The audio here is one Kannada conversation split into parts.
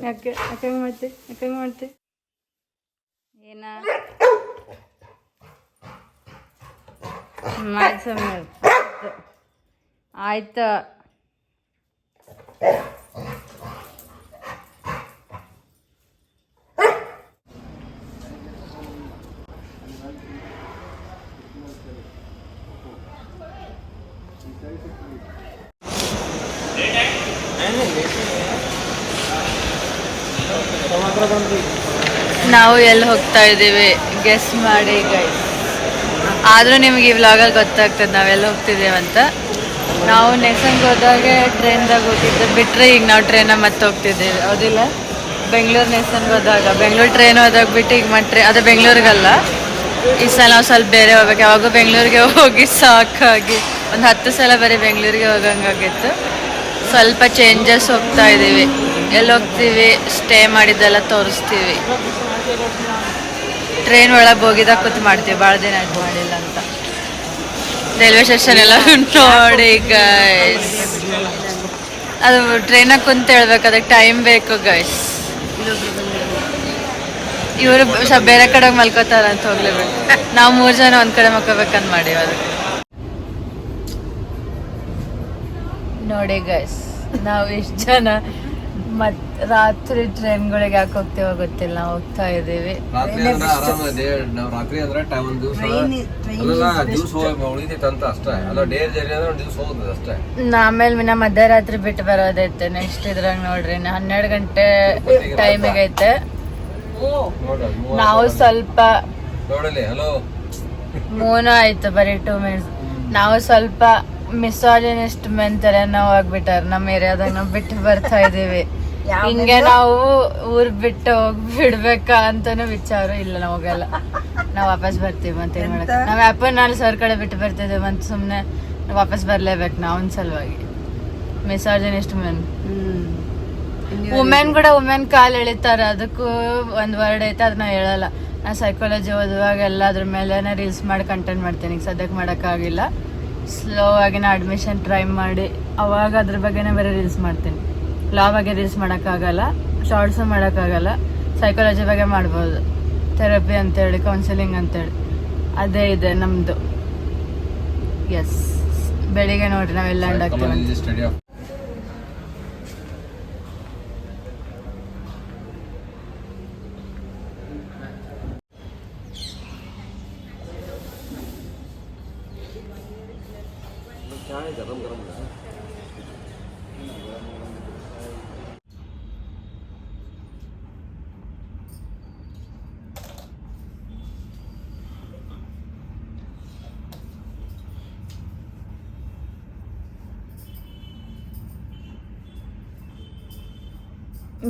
ಯಾಕೆ ಯಾಕೆ ಮಾಡ್ತಿ ಯಾಕೆ ಮಾಡ್ತಿ ಏನ ಆಯ್ತು ನಾವು ಎಲ್ಲಿ ಹೋಗ್ತಾ ಇದ್ದೀವಿ ಗೆಸ್ ಮಾಡಿ ಗೈಸ್. ಆದರೂ ನಿಮಗೆ ಈ ವ್ಲಾಗಲ್ಲಿ ಗೊತ್ತಾಗ್ತದೆ ನಾವೆಲ್ಲ ಹೋಗ್ತಿದ್ದೇವೆ ಅಂತ. ನಾವು ನೆಕ್ಸಂಗೆ ಹೋದಾಗ ಟ್ರೈನ್ದಾಗ ಹೋಗಿದ್ದು ಬಿಟ್ಟರೆ ಈಗ ನಾವು ಟ್ರೈನಾಗ ಮತ್ತೆ ಹೋಗ್ತಿದ್ದೀವಿ ಹೌದಿಲ್ಲ. ಬೆಂಗಳೂರು ನೆಕ್ಸಂಗೆ ಹೋದಾಗ ಬೆಂಗಳೂರು ಟ್ರೈನ್ ಹೋದಾಗ ಬಿಟ್ಟು ಈಗ ಮತ್ತೆ ಅದು ಬೆಂಗಳೂರಿಗಲ್ಲ. ಈ ಸಲ ನಾವು ಸ್ವಲ್ಪ ಬೇರೆ ಹೋಗ್ಬೇಕು. ಯಾವಾಗೂ ಬೆಂಗಳೂರಿಗೆ ಹೋಗಿ ಸಾಕಾಗಿ ಒಂದು 10 ಸಲ ಬರೀ ಬೆಂಗಳೂರಿಗೆ ಹೋಗಂಗಾಗಿತ್ತು. ಸ್ವಲ್ಪ ಚೇಂಜಸ್ ಹೋಗ್ತಾ ಇದ್ದೀವಿ. ಎಲ್ಲಿ ಹೋಗ್ತೀವಿ ಸ್ಟೇ ಮಾಡಿದ್ದೆಲ್ಲ ತೋರಿಸ್ತೀವಿ. ಟ್ರೈನ್ ಒಳಗೆ ಹೋಗಿದಾಗ ಕೂತು ಮಾಡ್ತೀವಿ, ಭಾಳ ದಿನ ಆಯ್ತು ಮಾಡಿಲ್ಲ ಅಂತ. ರೈಲ್ವೆ ಸ್ಟೇಷನ್ ಎಲ್ಲ ನೋಡಿ ಗೈಸ್. ಅದು ಟ್ರೈನಾಗ ಕುಂತ ಹೇಳ್ಬೇಕು, ಅದಕ್ಕೆ ಟೈಮ್ ಬೇಕು ಗೈಸ್. ಇವರು ಸ್ವಲ್ಪ ಬೇರೆ ಕಡೆಗೆ ಮಲ್ಕೋತಾರ ಅಂತ ಹೋಗ್ಲೇಬೇಕು. ನಾವು 3 ಜನ ಒಂದು ಕಡೆ ಮಲ್ಕೋಬೇಕಂತ ಮಾಡೀವಿ. ಅದಕ್ಕೆ ನೋಡಿ ಗೈಸ್, ನಾವು ಇಷ್ಟು ಜನ ರಾತ್ರಿ ಟ್ರೈನ್ಗಳಿಗೆ ಯಾಕೆ ಹೋಗ್ತೀವೋ ಗೊತ್ತಿಲ್ಲ, ನಾವು ಹೋಗ್ತಾ ಇದ್ದೀವಿ. ಆಮೇಲೆ ನಾ ಮಧ್ಯರಾತ್ರಿ ಬಿಟ್ಟು ಬರೋದೈತೆ. ನೆಕ್ಸ್ಟ್ ಇದ್ರಾಗ ನೋಡ್ರಿ 12 ಗಂಟೆ ಟೈಮಿಗೆ ಐತೆ. ನಾವು ಸ್ವಲ್ಪ ಮೂನು ಆಯ್ತು ಬರೀ 2 ಮಿನಿಟ್ಸ್. ನಾವು ಸ್ವಲ್ಪ ಮಿಸಾಜಿನಿಸ್ಟ್ ಮೆಂತರ ನಾವು ಆಗ್ಬಿಟ್ಟಾರ ನಮ್ಮ ಏರಿಯಾದಾಗ. ನಾವು ಬಿಟ್ಟು ಬರ್ತಾ ಇದೀವಿ. ಹಿಂಗೆ ನಾವು ಊರ್ ಬಿಟ್ಟು ಹೋಗ್ಬಿಡ್ಬೇಕಾ ಅಂತಾನು ವಿಚಾರ ಇಲ್ಲ. ನಾವು ಹೋಗಲ್ಲ, ನಾವು ವಾಪಸ್ ಬರ್ತೀವಿ. ಮತ್ತೆ ಏನ್ ಮಾಡಕ್, ನಾವ್ ಅಪ್ಪನಾಲ್ ಸರ್ ಕಡೆ ಬಿಟ್ಟು ಬರ್ತಿದ್ವಿ. ಮತ್ತೆ ಸುಮ್ನೆ ವಾಪಸ್ ಬರ್ಲೇಬೇಕು ನಾವು ಒಂದ್ ಸಲುವಾಗಿ. ಮಿಸಾಜಿನಿಸ್ಟ್ ಮೆನ್ ವುಮೆನ್ ಕೂಡ ವುಮೆನ್ ಕಾಲ್ ಎಳಿತಾರ. ಅದಕ್ಕೂ ಒಂದ್ ವರ್ಡ್ ಐತೆ, ಅದನ್ನ ಹೇಳಲ್ಲ. ನಾ ಸೈಕಾಲಜಿ ಓದುವಾಗ ಎಲ್ಲ ಅದ್ರ ಮೇಲೆ ರೀಲ್ಸ್ ಮಾಡಿ ಕಂಟೆಂಟ್ ಮಾಡ್ತೀನಿ. ಈಗ ಸದ್ಯಕ್ಕೆ ಮಾಡೋಕ್ಕಾಗಿಲ್ಲ. ಸ್ಲೋ ಆಗಿ ನಾ ಅಡ್ಮಿಷನ್ ಟ್ರೈ ಮಾಡಿ ಅವಾಗ ಅದ್ರ ಬಗ್ಗೆನೇ ಬೇರೆ ರೀಲ್ಸ್ ಮಾಡ್ತೀನಿ. ಲಾ ಬಗ್ಗೆ ರೀಲ್ಸ್ ಮಾಡೋಕ್ಕಾಗಲ್ಲ, ಶಾರ್ಟ್ಸು ಮಾಡೋಕ್ಕಾಗಲ್ಲ. ಸೈಕಾಲಜಿ ಬಗ್ಗೆ ಮಾಡ್ಬೋದು, ಥೆರಪಿ ಅಂತೇಳಿ, ಕೌನ್ಸಿಲಿಂಗ್ ಅಂತೇಳಿ ಅದೇ ಇದೆ ನಮ್ಮದು. ಎಸ್, ಬೆಳಿಗ್ಗೆ ನೋಡ್ರಿ ನಾವೆಲ್ಲ ಲ್ಯಾಂಡ್ ಆಗ್ತೀವಿ.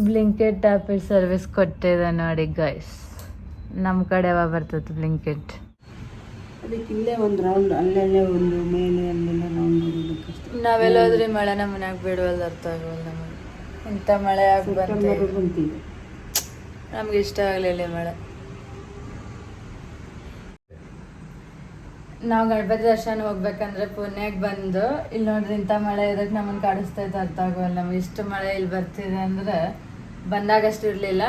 ಬ್ಲಿಂಕೆಟ್ ಆ್ಯಪ್ ಸರ್ವಿಸ್ ಕೊಟ್ಟಿದೆ ನೋಡಿ ಗೈಸ್. ನಮ್ಮ ಕಡೆ ಯಾವಾಗ ಬರ್ತದೆ ಬ್ಲಿಂಕೆಟ್? ಅದಕ್ಕೆ ಇಲ್ಲೇ ಒಂದು ರೌಂಡ್, ಅಲ್ಲೆಲ್ಲೇ ಒಂದು ಮೇಲೆ ಅಲ್ಲೆಲ್ಲ ರೌಂಡ್ ಹೊಡಿಬೇಕಷ್ಟೆ. ನಾವೆಲ್ಲೋದ್ರಿ ಮಳೆನ ಮನ್ಯಾಗ ಬಿಡುವಲ್ಲ, ಅರ್ಥ ಆಗೋಲ್ಲ ನಮಗೆ. ಇಂಥ ಮಳೆ ಆಗಿ ಬಂತೀವಿ, ನಮ್ಗೆ ಇಷ್ಟ ಆಗಲಿಲ್ಲ ಮಳೆ. ನಾವು ಗಣಪತಿ ದರ್ಶನ ಹೋಗ್ಬೇಕಂದ್ರೆ ಪುಣ್ಯಾಗ ಬಂದು ಇಲ್ಲಿ ನೋಡ್ರಿ ಇಂಥ ಮಳೆ ಇದಕ್ಕೆ ನಮ್ಮನ್ನು ಕಾಡಿಸ್ತೈತೆ, ಅರ್ಥ ಆಗೋಲ್ಲ ನಮ್ಗೆ. ಇಷ್ಟು ಮಳೆ ಇಲ್ಲಿ ಬರ್ತಿದೆ ಅಂದರೆ ಬಂದಾಗಷ್ಟು ಇರಲಿಲ್ಲ.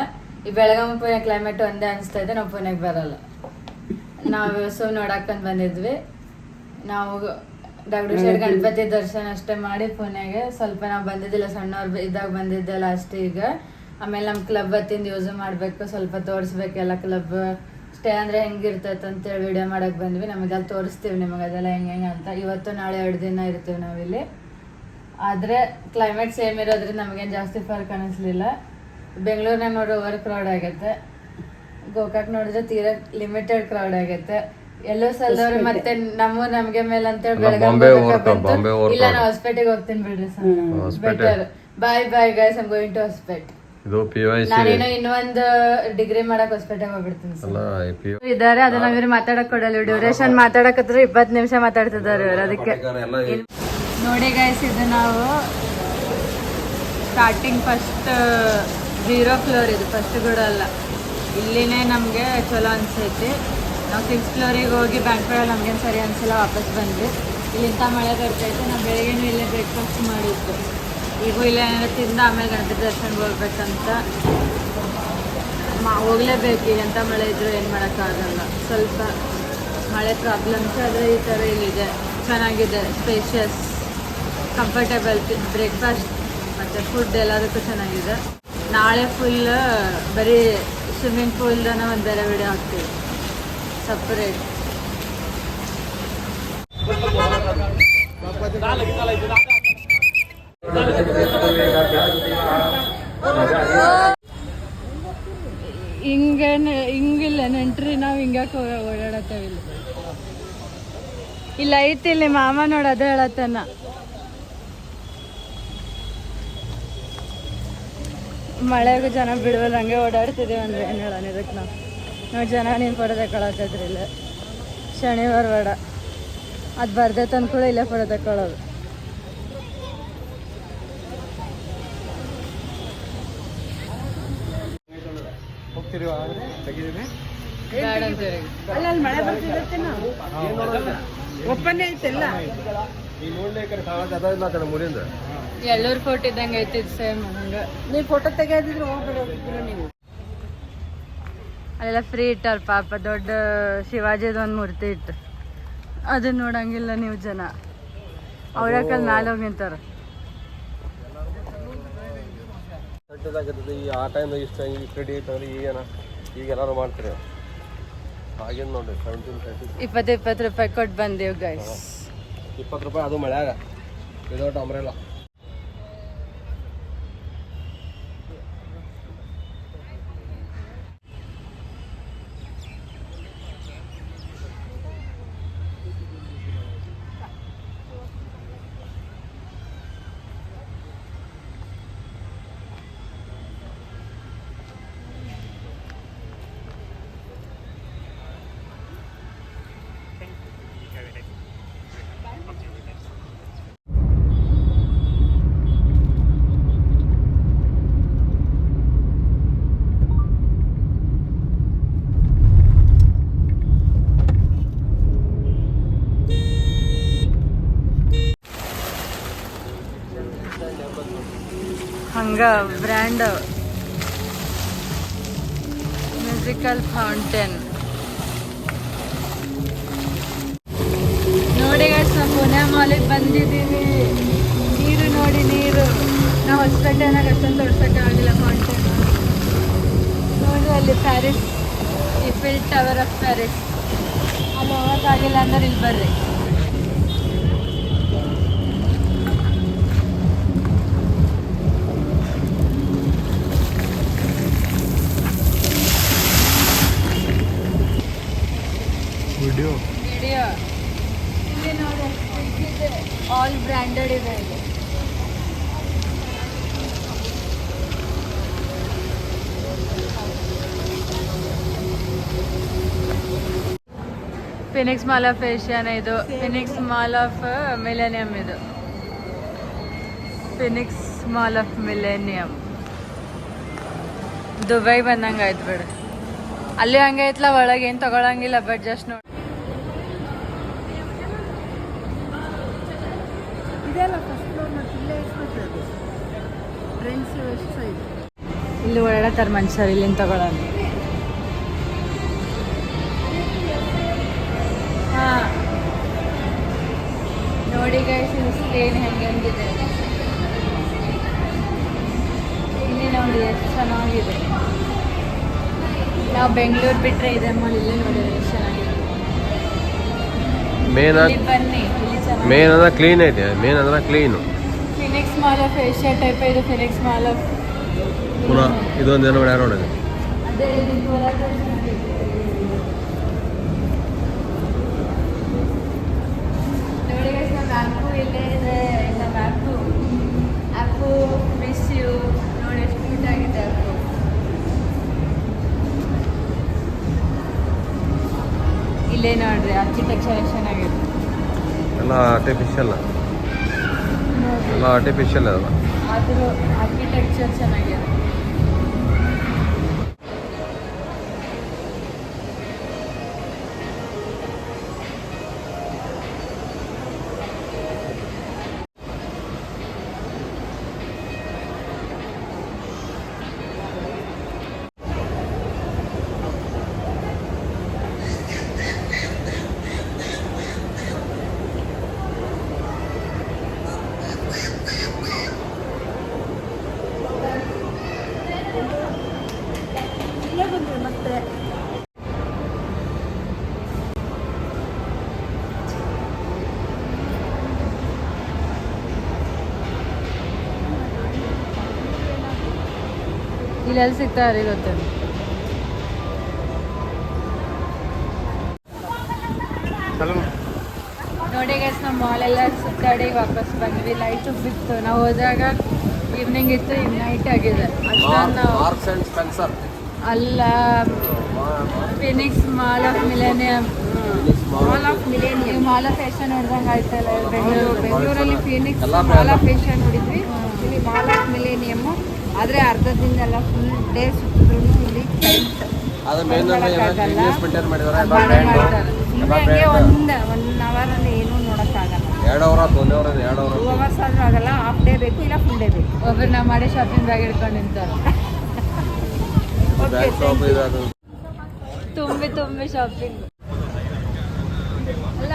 ಈ ಬೆಳಗಾವಿ ಪುಣೆ ಕ್ಲೈಮೇಟ್ ಒಂದೇ ಅನಿಸ್ತೈತೆ, ನಾವು ಪುಣೆಗೆ ಬರಲ್ಲ. ನಾವು ನೋಡಾಕಂತ ಬಂದಿದ್ವಿ. ನಾವು ಡಾಕ್ಟರ್ ಗಣಪತಿ ದರ್ಶನ ಅಷ್ಟೇ ಮಾಡಿ ಪುಣೆಗೆ ಸ್ವಲ್ಪ ನಾವು ಬಂದಿದ್ದಿಲ್ಲ, ಸಣ್ಣವ್ರು ಇದ್ದಾಗ ಬಂದಿದ್ದೆ ಲಾಸ್ಟ್. ಈಗ ಆಮೇಲೆ ನಮ್ಮ ಕ್ಲಬ್ ವತಿಯಿಂದ ಯೂಸ್ ಮಾಡಬೇಕು, ಸ್ವಲ್ಪ ತೋರಿಸ್ಬೇಕೆಲ್ಲ ಕ್ಲಬ್ ಸ್ಟೇ ಅಂದರೆ ಹೆಂಗಿರ್ತೈತೆ ಅಂತೇಳಿ ವಿಡಿಯೋ ಮಾಡಕ್ಕೆ ಬಂದ್ವಿ. ನಮಗೆ ಅಲ್ಲಿ ತೋರಿಸ್ತೀವಿ ನಿಮಗೆ ಅದೆಲ್ಲ ಹೆಂಗೆ ಅಂತ. ಇವತ್ತು ನಾಳೆ 2 ದಿನ ಇರ್ತೀವಿ ನಾವಿಲ್ಲಿ. ಆದರೆ ಕ್ಲೈಮೇಟ್ ಸೇಮ್ ಇರೋದ್ರಿಂದ ನಮಗೇನು ಜಾಸ್ತಿ ಫರ್ಕ್ ಅನ್ನಿಸ್ಲಿಲ್ಲ. ಬೆಂಗಳೂರಿನಾಗ ನೋಡ್ರಿ ಓವರ್ ಕ್ರೌಡ್ ಆಗೈತೆ, ಗೋಕಾಕ್ ನೋಡಿದ್ರೆ ತೀರಾ ಲಿಮಿಟೆಡ್ ಕ್ರೌಡ್ ಆಗೈತೆ. ಎಲ್ಲೋ ಸಲದವ್ರು ಮತ್ತೆ ನಮಗೆ ಮೇಲೆ ಅಂತೇಳಿ ಬೆಳಗಾವಿ ಇಲ್ಲ, ನಾ ಹೊಸಪೇಟೆಗೆ ಹೋಗ್ತೀನಿ ಬಿಡ್ರಿ sir. Better. Bye bye guys, I am going to Hospet. ನಾನೇನೋ ಇನ್ನೊಂದು ಡಿಗ್ರಿ ಮಾಡಕ್ ಹೊಸಪೇಟೆಗೆ ಹೋಗ್ಬಿಡ್ತೀನಿ ಇದಾರೆ. ಅದನ್ನ ಇವ್ರು ಮಾತಾಡಕ್ ಕೊಡಲ್ಲ. ಡ್ಯೂರೇಷನ್ ಮಾತಾಡಕತ್ರ 20 ನಿಮಿಷ ಮಾತಾಡ್ತಿದ್ದಾರೆ ಇವ್ರು. ಅದಕ್ಕೆ ನೋಡಿ ಗೈಸ್, ಇದು ನಾವು ಸ್ಟಾರ್ಟಿಂಗ್ ಫಸ್ಟ್ 0 ಫ್ಲೋರ್, ಇದು ಫಸ್ಟ್ ಕೂಡ ಅಲ್ಲ. ಇಲ್ಲಿನೇ ನಮಗೆ ಚಲೋ ಅನ್ಸೈತಿ. ನಾವು 6th ಫ್ಲೋರಿಗೆ ಹೋಗಿ ಬ್ಯಾಂಕ್ಗಳಲ್ಲಿ ನಮ್ಗೇನು ಸರಿ ಅನ್ಸಿಲ್ಲ, ವಾಪಸ್ ಬಂದ್ವಿ. ಇಲ್ಲಿಂದ ಮಳೆ ಬರ್ತೈತೆ. ನಾವು ಬೆಳಗ್ಗೆನೂ ಇಲ್ಲೇ ಬ್ರೇಕ್ಫಾಸ್ಟ್ ಮಾಡಿದ್ದು. ಈಗೂ ಇಲ್ಲ ಏನಾದ್ರು ತಿಂದ ಆಮೇಲೆ ಗಣಪತಿ ದರ್ಶನಕ್ಕೆ ಹೋಗ್ಬೇಕಂತ ಹೋಗ್ಲೇಬೇಕು. ಈಗಂತ ಮಳೆ ಇದ್ರೂ ಏನು ಮಾಡೋಕ್ಕಾಗಲ್ಲ. ಸ್ವಲ್ಪ ಮಳೆ ಪ್ರಾಬ್ಲಮ್ಸ್ ಆದರೆ ಈ ಥರ ಇಲ್ಲಿದೆ. ಚೆನ್ನಾಗಿದೆ, ಸ್ಪೇಷಿಯಸ್, ಕಂಫರ್ಟೇಬಲ್, ಬ್ರೇಕ್ಫಾಸ್ಟ್ ಮತ್ತು ಫುಡ್ ಎಲ್ಲದಕ್ಕೂ ಚೆನ್ನಾಗಿದೆ. ನಾಳೆ ಫುಲ್ ಬರೀ ಸ್ವಿಮ್ಮಿಂಗ್ ಪೂಲ್ದನ್ನ ಒಂದು ಬೇರೆ ವಿಡಿಯೋ ಹಾಕ್ತೀವಿ ಸಪ್ರೇಟ್. ಹಿಂಗಿಲ್ಲ ನೆಂಟ್ರಿ ನಾವು ಹಿಂಗ್ಯಾಕೆ ಓಡಾಡತ್ತೇವೆ ಇಲ್ಲ ಐತಿ ಇಲ್ಲಿ ಮಾಮ ನೋಡ ಅದೇ ಹೇಳತ್ತನ. ಮಳೆಗೂ ಜನ ಬಿಡುವಲ್ಲ, ಹಂಗೆ ಓಡಾಡ್ತಿದ್ದೀವಿ ಅಂದ್ರೆ ಏನು ಹೇಳೋಣ ಇದಕ್ಕೆ ನಾವು ಜನ ನೀನು ಫೋಟೋ ತಗೊಳತ್ತದ್ರಿ ಇಲ್ಲ ಶನಿವಾರ ಬೇಡ ಅದು ಬರ್ದೆ ತಂದ್ಕೊಳ್ಳೋ ಇಲ್ಲೇ ಫೋಟೋ ತಗೊಳ್ಳೋದು. ಬ್ಯಾಡ ಅಂತೀರಿ ಅಲ್ಲಿ ಮಳೆ ಬರ್ತಿದ್ದತ್ತೆ ಒಪ್ಪನೆ ಐತೆಲ್ಲ. ಎಲ್ಲೂರು ಫೋಟೋ ಇದ್ದಂಗೆ ಐತಿದ್ ಸೇಮ್ ಹಂಗೆ. ನೀವು ಫೋಟೋ ತೆಗೆಯೋದಿದ್ರೆ ಹೋಗ್ಬಿಡೋದಿದ್ರು ನೀವು. ಅಲ್ಲೆಲ್ಲ ಫ್ರೀ ಇಟ್ಟಾರ ಪಾಪ, ದೊಡ್ಡ ಶಿವಾಜಿದ ಒಂದು ಮೂರ್ತಿ ಇಟ್ಟು ಅದನ್ನ ನೋಡಂಗಿಲ್ಲ ನೀವು ಜನ. ಅವ್ರಕಲ್ಲಿ ಮ್ಯಾಲೆ ಹೋಗಿ ನಿಂತಾರ. ಆ ಟೈಮ್ ಇಷ್ಟ ಸ್ಟಡಿ ಐತಂದ್ರೆ ಈಗ ಎಲ್ಲರೂ ಮಾಡ್ತಾರೆ. ಹಾಗೇನು ನೋಡಿ 20 ರೂಪಾಯಿ ಕೊಟ್ಟು ಬಂದೇವು ಗೈಸ್. 20 ರೂಪಾಯಿ ಅದು ಮಳ್ಯಾಗ ವಿದೌಟ್ ಅಂಬ್ರೆಲ್ಲ. ಹಂಗ ಬ್ರ್ಯಾಂಡ್ ಮ್ಯೂಸಿಕಲ್ ಫೌಂಟೇನ್ ನೋಡಿ ಗೈಸ್. ನಾವು ಪುಣೆ ಮಾಲಿಗೆ ಬಂದಿದ್ದೀವಿ. ನೀರು ನೋಡಿ, ನೀರು ನಾವು ಹೊಸಪೇಟೆನಾಗ ಅಷ್ಟೊಂದು ತೋರ್ಸೋಕ್ಕಾಗಿಲ್ಲ ಫೌಂಟೇನ್ ನೋಡಿ. ಅಲ್ಲಿ ಪ್ಯಾರಿಸ್, ಈಫಿಲ್ ಟವರ್ ಆಫ್ ಪ್ಯಾರಿಸ್, ಅಲ್ಲಿ ಹೋಗೋಕ್ಕಾಗಿಲ್ಲ ಅಂದ್ರೆ ಇಲ್ಲಿ ಬರ್ರಿ. ವಿಡಿಯೋ ಇಲ್ಲಿ ನೋಡಿ, ಆಲ್ ಬ್ರ್ಯಾಂಡೆಡ್ ಇದೆ ಇಲ್ಲಿ. ಫಿನಿಕ್ಸ್ ಮಾಲ್ ಆಫ್ ಏಷ್ಯಾನ ಇದು. ಫಿನಿಕ್ಸ್ ಮಾಲ್ ಆಫ್ ಮಿಲೇನಿಯಂ ಇದು. Phoenix mall of millennium Dubai ಬಂದಂಗೆ ಆಯ್ತು ಬಿಡು. ಅಲ್ಲಿ ಹಂಗೆ ಐತ್ಲ, ಒಳಗೆ ಏನು ತಗೊಳಂಗಿಲ್ಲ, ಬಟ್ ಜಸ್ಟ್ ನೋಡಿ. ಇಲ್ಲಿ ಓಡಾಡತ್ತಾರ ಮನುಷ್ಯರು, ಇಲ್ಲಿಂದ ತಗೊಳಂಗ. ಹಾಂ ನೋಡಿ ಗೈಸ್, ಇದು ಸ್ಕ್ರೀನ್ ಹೆಂಗಿದೆ ಇಲ್ಲಿ ನೋಡಿ, ಎಷ್ಟು ಚೆನ್ನಾಗಿದೆ. ನಾವು ಬೆಂಗಳೂರು ಬಿಟ್ಟರೆ ಇದೆ ಮಾಲ್, ಇಲ್ಲೇ ನೋಡಿ ಎಷ್ಟು ಚೆನ್ನಾಗಿದೆ. ಬನ್ನಿ, ಇಲ್ಲಿ ಚೆನ್ನಾಗಿ. ಮೇನ್ ಅಂದ್ರೆ ಕ್ಲೀನ್ ಐತೆ. ಮೇನ್ ಅಂದ್ರೆ clean. Phoenix mall of Asia type ಇದು. ಫಿನಿಕ್ಸ್ ಮಾಲ್ ಆಫ್ ಪುನಃ ಇದೊಂದು ಏನೋ ಯಾರು ನೋಡಿದೆ. ಅದೇ ನೋಡಿ ಗೈಸ್, ನಮ್ಮ ಆ್ಯಪು ಇಲ್ಲೇ ಇದೆ. ನಮ್ಮ ಆ್ಯಪು ಮಿಸ್ ಯು ನೋಡಿ, ಎಷ್ಟು ಕ್ಯೂಟ್ ಆಗಿದೆ ಆ್ಯಪು. ಇಲ್ಲೇ ನೋಡ್ರಿ, ಆರ್ಕಿಟೆಕ್ಚರ್ ಎಷ್ಟು ಚೆನ್ನಾಗಿದೆ. ಎಲ್ಲ ಆರ್ಟಿಫಿಷಿಯಲ್ ಅಲ್ಲ, ಆದರೂ ಆರ್ಕಿಟೆಕ್ಚರ್ ಚೆನ್ನಾಗಿದೆ. ಇಲ್ಲೆಲ್ಲಿ ಸಿಗ್ತಾರೆ ಗೊತ್ತಿಲ್ಲ. ನೋಡಿ ಗೈಸ್, ನಮ್ಮ ಮಾಲೆಲ್ಲ ಸುತ್ತಾಡಿ ವಾಪಸ್ ಬಂದ್ವಿ. ಲೈಟು ಬಿತ್ತು. ನಾವು ಹೋದಾಗ ಈವ್ನಿಂಗ್ ಇತ್ತು, ಈಗ ನೈಟ್ ಆಗಿದೆ. ಅಷ್ಟೊಂದು ನಾವು ಮಾರ್ಕ್ಸ್ ಆ್ಯಂಡ್ ಸ್ಪೆನ್ಸರ್ ಅಲ್ಲ, Phoenix mall of millennium. Mall of fashion ನೋಡ್ದಂಗೆ ಆಯ್ತಲ್ಲ ಬೆಂಗಳೂರಲ್ಲಿ ಫೀನಿಕ್ಸ್ ಮಾಲ್ ಆಫ್ ಏಷ್ಯನ್ ನೋಡಿದ್ವಿ, ಇಲ್ಲಿ ಮಾಲ್ ಆಫ್ ಮಿಲೇನಿಯಮ್ಮು. ಆದರೆ ಅರ್ಧದಿಂದೆಲ್ಲ ಫುಲ್ ಡೇ ಸುತ್ತಿದ್ರು ಇಲ್ಲಿ ಅದು ಮೇನ್ ಇನ್ವೆಸ್ಟ್ಮೆಂಟ್ ಏನು ಮಾಡಿದ್ದಾರೆ ಹಂಗೆ ಒನ್ ಅವರಲ್ಲಿ ಏನೂ ನೋಡೋಕ್ಕಾಗಲ್ಲ. 2 ಅವರ್ 1 ಅವರ್ 2 ಅವರ್ 2 ಅವರ್ಸ್ ಆದರೂ ಆಗಲ್ಲ. ಹಾಫ್ ಡೇ ಬೇಕು, ಇಲ್ಲ ಫುಲ್ ಡೇ ಬೇಕು. ಒಬ್ರು ನಾವು ಮಾಡಿ ಶಾಪಿಂಗ್ ಬ್ಯಾಗ್ ಹಿಡ್ಕೊಂಡು ನಿಂತಾರೆ. ಬ್ಯಾಂಕ್ ಶಾಪ್ ಇದೆ ಅದು. ತುಂಬಿ ಶಾಪಿಂಗ್ ಅಲ್ಲ